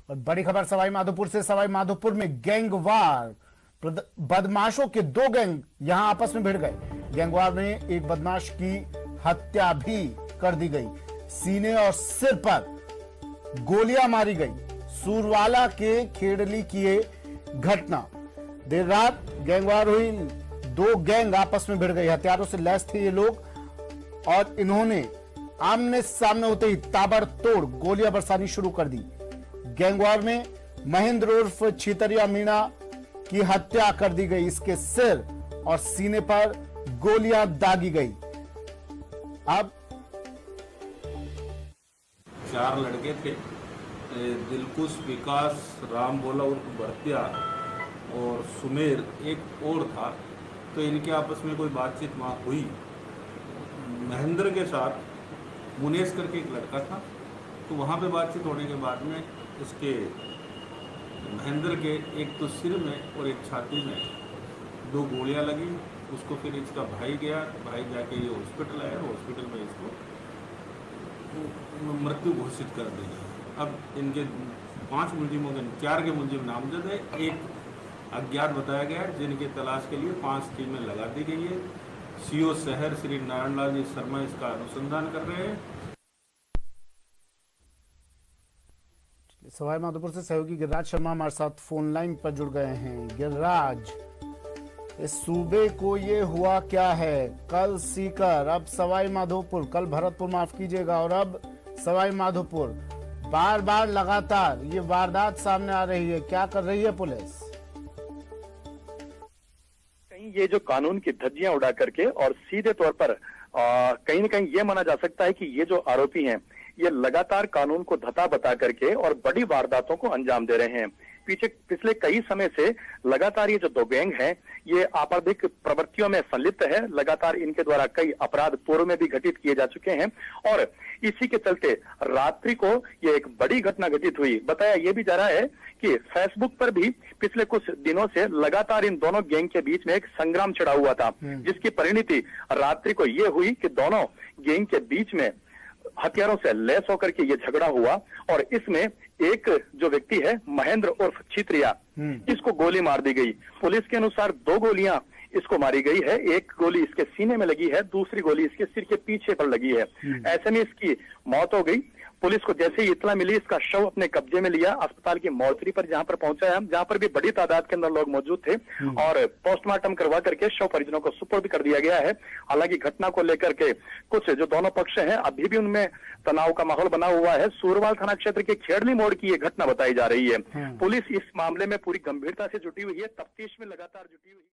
और बड़ी खबर सवाई माधोपुर से। सवाई माधोपुर में गैंगवार, बदमाशों के दो गैंग यहां आपस में भिड़ गए। गैंगवार में एक बदमाश की हत्या भी कर दी गई। सीने और सिर पर गोलियां मारी गई। सूरवाला के खेड़ली की ये घटना। देर रात गैंगवार हुई, दो गैंग आपस में भिड़ गई। हथियारों से लैस थे ये लोग और इन्होंने आमने सामने होते ही ताबड़तोड़ गोलियां बरसानी शुरू कर दी। गैंगवार में महेंद्र उर्फ छितरिया मीणा की हत्या कर दी गई। इसके सिर और सीने पर गोलियां दागी गई। अब 4 लड़के थे, दिलकुश, विकास, राम बोला उर्फ बर्तिया और सुमेर एक और था। तो इनके आपस में कोई बातचीत वहाँ हुई। महेंद्र के साथ मुनेश करके एक लड़का था, तो वहाँ पे बातचीत होने के बाद में इसके महेंद्र के एक तो सिर में और एक छाती में 2 गोलियां लगी। उसको फिर इसका भाई गया, भाई जाके ये हॉस्पिटल आया, हॉस्पिटल में इसको मृत्यु घोषित कर दी गई। अब इनके 5 मुलजिमों के 4 के मुलजिम नामजद है, एक अज्ञात बताया गया है, जिनकी तलाश के लिए 5 टीमें लगा दी गई है। सीओ शहर श्री नारायण लाल जी शर्मा इसका अनुसंधान कर रहे हैं। सवाई माधोपुर से सहयोगी गिरिराज शर्मा हमारे साथ फोन लाइन पर जुड़ गए हैं। गिरिराज, इस सूबे को ये हुआ क्या है? कल सीकर, अब सवाई माधोपुर, कल भरतपुर, माफ कीजिएगा, और अब सवाई माधोपुर। बार बार लगातार ये वारदात सामने आ रही है। क्या कर रही है पुलिस? कहीं ये जो कानून की धज्जियां उड़ा करके और सीधे तौर पर कहीं न कहीं ये माना जा सकता है कि ये जो आरोपी हैं ये लगातार कानून को धता बता करके और बड़ी वारदातों को अंजाम दे रहे हैं। पिछले कई समय से लगातार ये जो 2 गैंग हैं ये आपराधिक प्रवृत्तियों में संलिप्त है। लगातार इनके द्वारा कई अपराध पूर्व में भी घटित किए जा चुके हैं और इसी के चलते रात्रि को ये एक बड़ी घटना घटित हुई। बताया ये भी जा रहा है कि फेसबुक पर भी पिछले कुछ दिनों से लगातार इन दोनों गैंग के बीच में एक संग्राम छिड़ा हुआ था, जिसकी परिणति रात्रि को ये हुई कि दोनों गैंग के बीच में हथियारों से लैस होकर के ये झगड़ा हुआ और इसमें एक जो व्यक्ति है महेंद्र उर्फ छितरिया, इसको गोली मार दी गई। पुलिस के अनुसार 2 गोलियां इसको मारी गई है। एक गोली इसके सीने में लगी है, दूसरी गोली इसके सिर के पीछे पर लगी है। ऐसे में इसकी मौत हो गई। पुलिस को जैसे ही इत्तला मिली, इसका शव अपने कब्जे में लिया। अस्पताल की मोर्चरी पर जहां पर पहुंचा है, जहां पर भी बड़ी तादाद के अंदर लोग मौजूद थे और पोस्टमार्टम करवा करके शव परिजनों को सुपुर्द कर दिया गया है। हालांकि घटना को लेकर के कुछ जो दोनों पक्ष हैं अभी भी उनमें तनाव का माहौल बना हुआ है। सूरवाल थाना क्षेत्र के खेड़ली मोड़ की ये घटना बताई जा रही है। पुलिस इस मामले में पूरी गंभीरता से जुटी हुई है, तफ्तीश में लगातार जुटी हुई है।